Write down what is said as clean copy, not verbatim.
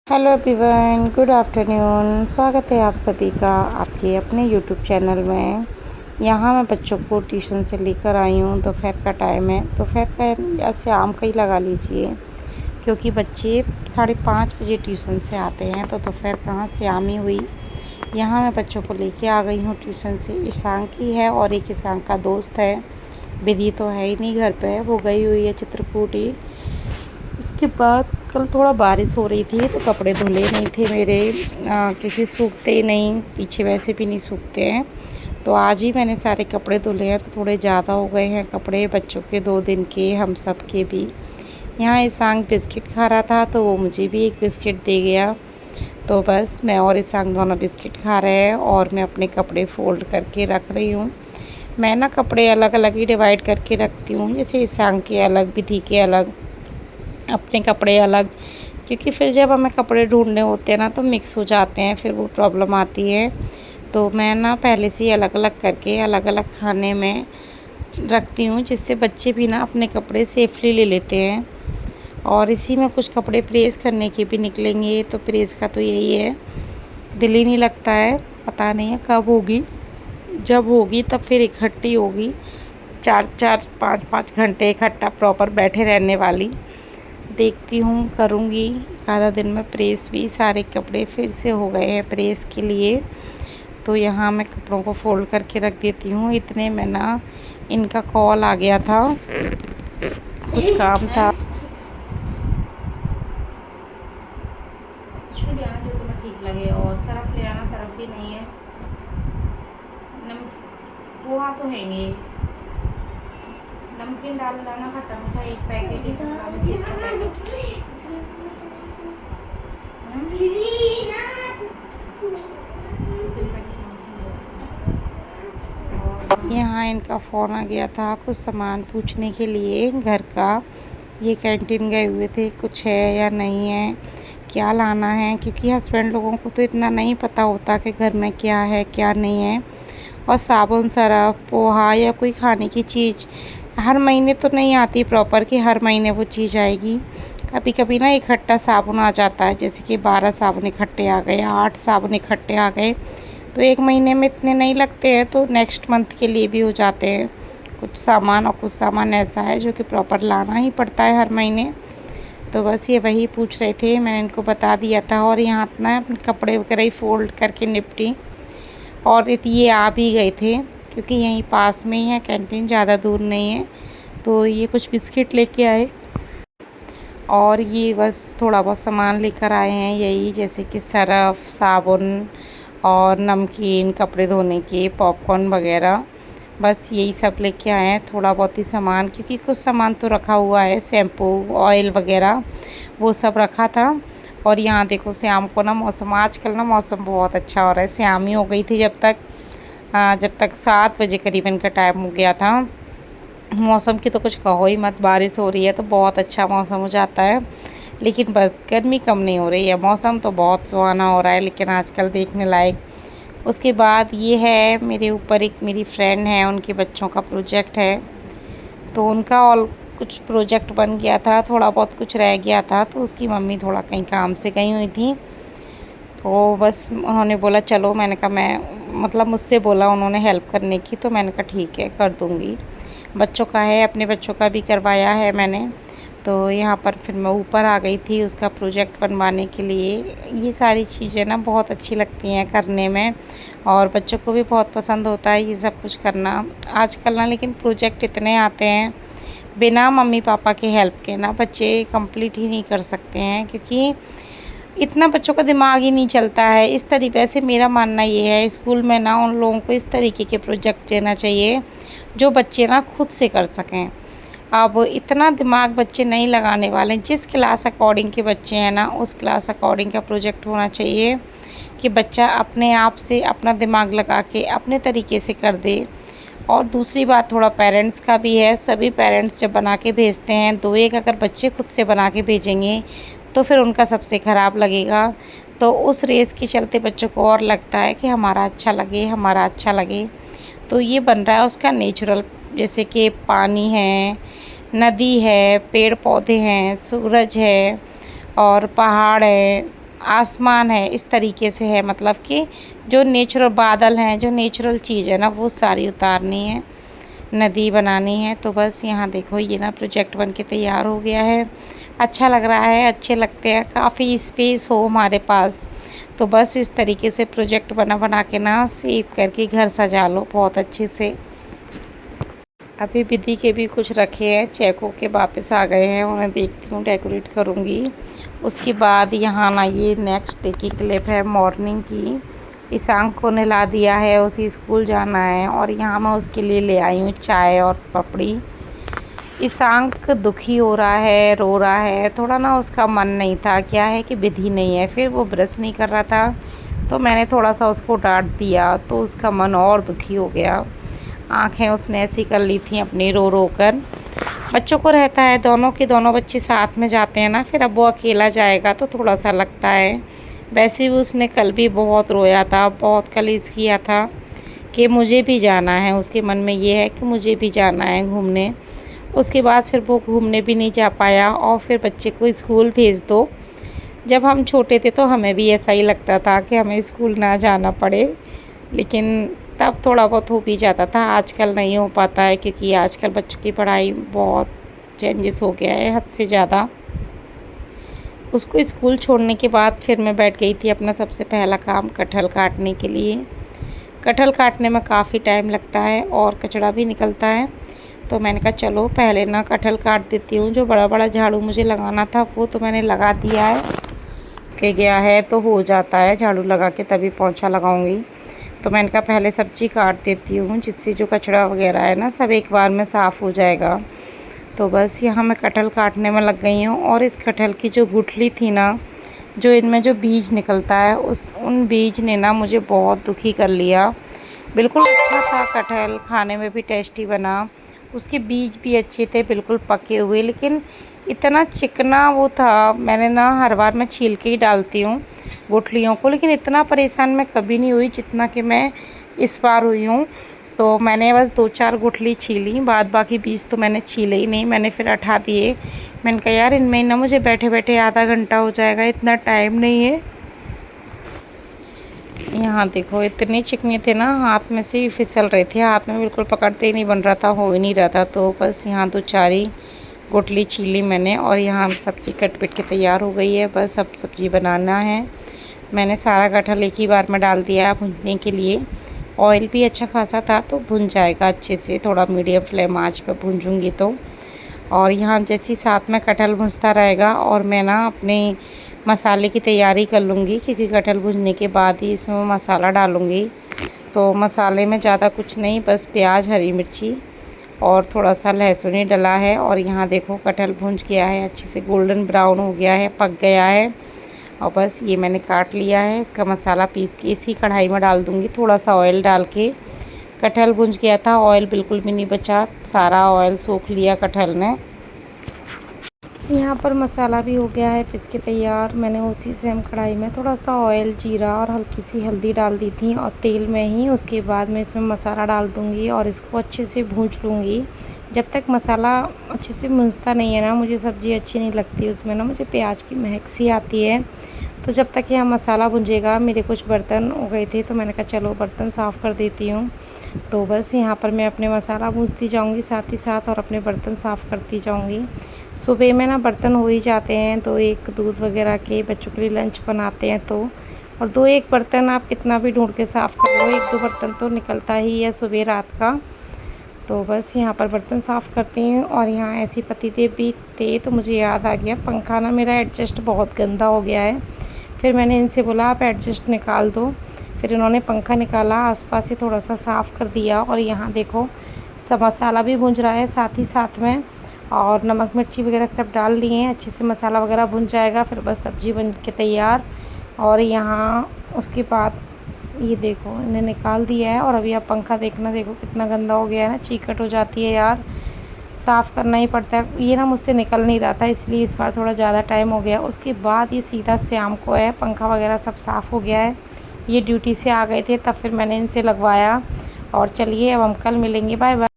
Hello everyone, good afternoon. स्वागत है आप सभी का आपके अपने यूट्यूब चैनल में। यहाँ मैं बच्चों को ट्यूशन से लेकर आई हूँ। दोपहर का टाइम है, दोपहर का या शाम का ही लगा लीजिए, क्योंकि बच्चे 5:30 बजे ट्यूशन से आते हैं, तो दोपहर कहाँ शाम ही हुई। यहाँ मैं बच्चों को लेके आ गई हूँ ट्यूशन से। ईशान की है और एक ईशान का दोस्त है। विधि तो है ही नहीं घर पे, वो गई हुई है चित्रकूट। उसके बाद कल थोड़ा बारिश हो रही थी तो कपड़े धुले नहीं थे मेरे, क्योंकि सूखते ही नहीं, पीछे वैसे भी नहीं सूखते हैं। तो आज ही मैंने सारे कपड़े धुले हैं, तो थोड़े ज़्यादा हो गए हैं कपड़े बच्चों के, 2 दिन के, हम सब के भी। यहाँ ईशान बिस्किट खा रहा था तो वो मुझे भी एक बिस्किट दे गया। तो बस मैं और ईशान दोनों बिस्किट खा रहे हैं और मैं अपने कपड़े फ़ोल्ड करके रख रही हूँ। मैं ना कपड़े अलग अलग ही डिवाइड करके रखती हूँ, जैसे ईशान के अलग, विधि के अलग, अपने कपड़े अलग, क्योंकि फिर जब हमें कपड़े ढूंढने होते हैं ना तो मिक्स हो जाते हैं, फिर वो प्रॉब्लम आती है। तो मैं ना पहले से ही अलग अलग करके अलग अलग खाने में रखती हूँ, जिससे बच्चे भी ना अपने कपड़े सेफली ले लेते हैं। और इसी में कुछ कपड़े प्रेस करने के भी निकलेंगे, तो प्रेस का तो यही है, दिल ही नहीं लगता है। पता नहीं है कब होगी, जब होगी तब फिर इकट्ठी होगी, 4-4 5-5 घंटे इकट्ठा प्रॉपर बैठे रहने वाली। देखती हूँ, करूँगी आधा दिन में प्रेस भी। सारे कपड़े फिर से हो गए हैं प्रेस के लिए। तो यहाँ मैं कपड़ों को फोल्ड करके रख देती हूँ। इतने में ना इनका कॉल आ गया था, कुछ काम था। कुछ भी ले आना जो तुम्हें ठीक लगे, और सरफ ले आना, सरफ भी नहीं है। पोहा तो है नहीं, नमकीन डाल लाना, खट्टा मीठा 1 पैकेट ही, यहाँ इनका फ़ोन आ गया था कुछ सामान पूछने के लिए घर का। ये कैंटीन गए हुए थे, कुछ है या नहीं है, क्या लाना है, क्योंकि हस्बैंड लोगों को तो इतना नहीं पता होता कि घर में क्या है क्या नहीं है। और साबुन, सरफ, पोहा या कोई खाने की चीज़ हर महीने तो नहीं आती प्रॉपर कि हर महीने वो चीज़ आएगी। कभी कभी ना इकट्ठा साबुन आ जाता है, जैसे कि 12 साबुन इकट्ठे आ गए, 8 साबुन इकट्ठे आ गए, तो 1 महीने में इतने नहीं लगते हैं, तो नेक्स्ट मंथ के लिए भी हो जाते हैं कुछ सामान। और कुछ सामान ऐसा है जो कि प्रॉपर लाना ही पड़ता है हर महीने। तो बस ये वही पूछ रहे थे, मैंने इनको बता दिया था। और यहाँ अपना अपने कपड़े वगैरह ही फ़ोल्ड करके निपटी, और ये आ भी गए थे, क्योंकि यहीं पास में ही है कैंटीन, ज़्यादा दूर नहीं है। तो ये कुछ बिस्किट लेके आए, और ये बस थोड़ा बहुत सामान लेकर आए हैं, यही जैसे कि सरफ, साबुन और नमकीन, कपड़े धोने के, पॉपकॉर्न वगैरह, बस यही सब लेके आए हैं। थोड़ा बहुत ही सामान, क्योंकि कुछ सामान तो रखा हुआ है, शैम्पू, ऑयल वगैरह वो सब रखा था। और यहाँ देखो शाम को ना मौसम, आजकल ना मौसम बहुत अच्छा हो रहा है। शाम ही हो गई थी जब तक 7 बजे करीबन का टाइम हो गया था। मौसम की तो कुछ कहो ही मत, बारिश हो रही है तो बहुत अच्छा मौसम हो जाता है, लेकिन बस गर्मी कम नहीं हो रही है। मौसम तो बहुत सुहाना हो रहा है, लेकिन आजकल देखने लायक। उसके बाद ये है मेरे ऊपर, एक मेरी फ्रेंड है, उनके बच्चों का प्रोजेक्ट है, तो उनका और कुछ प्रोजेक्ट बन गया था, थोड़ा बहुत कुछ रह गया था, तो उसकी मम्मी थोड़ा कहीं काम से गई हुई थी, तो बस उन्होंने बोला चलो। मैंने कहा मैं, मतलब मुझसे बोला उन्होंने हेल्प करने की, तो मैंने कहा ठीक है कर दूँगी। बच्चों का है, अपने बच्चों का भी करवाया है मैंने। तो यहाँ पर फिर मैं ऊपर आ गई थी उसका प्रोजेक्ट बनवाने के लिए। ये सारी चीज़ें ना बहुत अच्छी लगती हैं करने में, और बच्चों को भी बहुत पसंद होता है ये सब कुछ करना आजकल ना। लेकिन प्रोजेक्ट इतने आते हैं, बिना मम्मी पापा के हेल्प के ना बच्चे कंप्लीट ही नहीं कर सकते हैं, क्योंकि इतना बच्चों का दिमाग ही नहीं चलता है इस तरीके से। मेरा मानना ये है, स्कूल में ना उन लोगों को इस तरीके के प्रोजेक्ट देना चाहिए जो बच्चे ना खुद से कर सकें। अब इतना दिमाग बच्चे नहीं लगाने वाले, जिस क्लास अकॉर्डिंग के बच्चे हैं ना, उस क्लास अकॉर्डिंग का प्रोजेक्ट होना चाहिए, कि बच्चा अपने आप से अपना दिमाग लगा के अपने तरीके से कर दे। और दूसरी बात थोड़ा पेरेंट्स का भी है, सभी पेरेंट्स जब बना के भेजते हैं, 2-1 अगर बच्चे खुद से बना के भेजेंगे तो फिर उनका सबसे ख़राब लगेगा। तो उस रेस के चलते बच्चों को और लगता है कि हमारा अच्छा लगे, हमारा अच्छा लगे। तो ये बन रहा है उसका नेचुरल, जैसे कि पानी है, नदी है, पेड़ पौधे हैं, सूरज है और पहाड़ है, आसमान है इस तरीके से है, मतलब कि जो नेचुरल बादल हैं, जो नेचुरल चीज़ है ना वो सारी उतारनी है, नदी बनानी है। तो बस यहाँ देखो ये ना प्रोजेक्ट बन के तैयार हो गया है। अच्छा लग रहा है, अच्छे लगते हैं, काफ़ी स्पेस हो हमारे पास तो बस इस तरीके से प्रोजेक्ट बना बना के ना सेव करके घर सजा लो बहुत अच्छे से। अभी विधि के भी कुछ रखे हैं, चेक के वापस आ गए हैं, उन्हें देखती हूँ, डेकोरेट करूँगी। उसके बाद यहाँ ना ये नेक्स्ट डे की क्लिप है मॉर्निंग की। ईशांक को नहला दिया है, उसे स्कूल जाना है और यहाँ मैं उसके लिए ले आई हूँ चाय और पपड़ी। ईशांक दुखी हो रहा है, रो रहा है, थोड़ा ना उसका मन नहीं था, क्या है कि विधि नहीं है, फिर वो ब्रश नहीं कर रहा था तो मैंने थोड़ा सा उसको डांट दिया तो उसका मन और दुखी हो गया। आँखें उसने ऐसी कर ली थी अपनी रो रो कर। बच्चों को रहता है, दोनों के दोनों बच्चे साथ में जाते हैं ना, फिर अब वो अकेला जाएगा तो थोड़ा सा लगता है। वैसे भी उसने कल भी बहुत रोया था, बहुत कलेश किया था कि मुझे भी जाना है, उसके मन में ये है कि मुझे भी जाना है घूमने। उसके बाद फिर वो घूमने भी नहीं जा पाया और फिर बच्चे को स्कूल भेज दो। जब हम छोटे थे तो हमें भी ऐसा ही लगता था कि हमें स्कूल ना जाना पड़े, लेकिन तब थोड़ा बहुत हो भी जाता था। आजकल नहीं हो पाता है क्योंकि आजकल बच्चों की पढ़ाई बहुत चेंजेस हो गया है हद से ज़्यादा। उसको स्कूल छोड़ने के बाद फिर मैं बैठ गई थी अपना सबसे पहला काम कटहल काटने के लिए। कटहल काटने में काफ़ी टाइम लगता है और कचड़ा भी निकलता है, तो मैंने कहा चलो पहले ना कटहल काट देती हूँ। जो बड़ा बड़ा झाड़ू मुझे लगाना था वो तो मैंने लगा दिया है कि गया है तो हो जाता है, झाड़ू लगा के तभी पोंछा लगाऊंगी। तो मैंने कहा पहले सब्ज़ी काट देती हूँ जिससे जो कचड़ा वगैरह है ना सब एक बार में साफ़ हो जाएगा। तो बस यहाँ मैं कटहल काटने में लग गई हूँ और इस कटहल की जो गुठली थी ना, जो इनमें जो बीज निकलता है उन बीज ने ना मुझे बहुत दुखी कर लिया। बिल्कुल अच्छा था कटहल, खाने में भी टेस्टी बना, उसके बीज भी अच्छे थे बिल्कुल पके हुए, लेकिन इतना चिकना वो था। मैंने ना हर बार मैं छील के ही डालती हूँ गुठलियों को, लेकिन इतना परेशान मैं कभी नहीं हुई जितना कि मैं इस बार हुई हूँ। तो मैंने बस 2-4 गुठली छीली, बाद बाकी बीज तो मैंने छीले ही नहीं, मैंने फिर हटा दिए। मैंने कहा यार इनमें ना मुझे बैठे बैठे आधा घंटा हो जाएगा, इतना टाइम नहीं है। यहाँ देखो इतने चिकने थे ना, हाथ में से फिसल रहे थे, हाथ में बिल्कुल पकड़ते ही नहीं बन रहा था, हो ही नहीं रहा था। तो बस यहाँ 2-4 ही गुठली छीली मैंने और यहाँ सब्ज़ी कट पिट के तैयार हो गई है। बस अब सब्ज़ी बनाना है। मैंने सारा कटहल एक ही बार में डाल दिया है भुनने के लिए। ऑयल भी अच्छा खासा था तो भुन जाएगा अच्छे से, थोड़ा मीडियम फ्लेम आँच पर भूंजूँगी तो। और यहाँ जैसे साथ में कटहल भुनता रहेगा और मैं ना अपने मसाले की तैयारी कर लूँगी, क्योंकि कटहल भुनने के बाद ही इसमें मैं मसाला डालूँगी। तो मसाले में ज़्यादा कुछ नहीं, बस प्याज, हरी मिर्ची और थोड़ा सा लहसुन ही डला है। और यहाँ देखो कटहल भुंज गया है, अच्छे से गोल्डन ब्राउन हो गया है, पक गया है। और बस ये मैंने काट लिया है, इसका मसाला पीस के इसी कढ़ाई में डाल दूँगी। थोड़ा सा ऑयल डाल के, कटहल भुंज गया था, ऑयल बिल्कुल भी नहीं बचा, सारा ऑयल सोख लिया कटहल ने। यहाँ पर मसाला भी हो गया है पिस के तैयार। मैंने उसी सेम कढ़ाई में थोड़ा सा ऑयल, जीरा और हल्की सी हल्दी डाल दी थी और तेल में ही। उसके बाद मैं इसमें मसाला डाल दूँगी और इसको अच्छे से भूंज लूँगी। जब तक मसाला अच्छे से भूंजता नहीं है ना, मुझे सब्ज़ी अच्छी नहीं लगती, उसमें ना मुझे प्याज की महक सी आती है। तो जब तक यह मसाला भुंजेगा, मेरे कुछ बर्तन हो गए थे तो मैंने कहा चलो बर्तन साफ़ कर देती हूँ। तो बस यहाँ पर मैं अपने मसाला भूंजती जाऊँगी साथ ही साथ और अपने बर्तन साफ़ करती जाऊँगी। सुबह में ना बर्तन हो ही जाते हैं, तो एक दूध वगैरह के बच्चों के लिए लंच बनाते हैं तो, और 2-1 बर्तन आप कितना भी ढूंढ के साफ़ कर लो, 1-2 बर्तन तो निकलता ही है सुबह रात का। तो बस यहाँ पर बर्तन साफ़ करती हूँ। और यहाँ ऐसी पतिदेव भी थे तो मुझे याद आ गया, पंखा ना मेरा एडजस्ट बहुत गंदा हो गया है। फिर मैंने इनसे बोला आप एडजस्ट निकाल दो, फिर इन्होंने पंखा निकाला, आसपास से थोड़ा सा साफ़ कर दिया। और यहाँ देखो सब मसाला भी भुंज रहा है साथ ही साथ में, और नमक मिर्ची वगैरह सब डाल लिए हैं, अच्छे से मसाला वगैरह भुन जाएगा, फिर बस सब्ज़ी बन के तैयार। और यहाँ उसके बाद ये देखो इन्हें निकाल दिया है। और अभी आप पंखा देखना, देखो कितना गंदा हो गया है ना, चीकट हो जाती है यार, साफ़ करना ही पड़ता है। ये ना मुझसे निकल नहीं रहा था, इसलिए इस बार थोड़ा ज़्यादा टाइम हो गया। उसके बाद ये सीधा शाम को है, पंखा वगैरह सब साफ़ हो गया है। ये ड्यूटी से आ गए थे तब फिर मैंने इनसे लगवाया। और चलिए अब हम कल मिलेंगे, बाय बाय।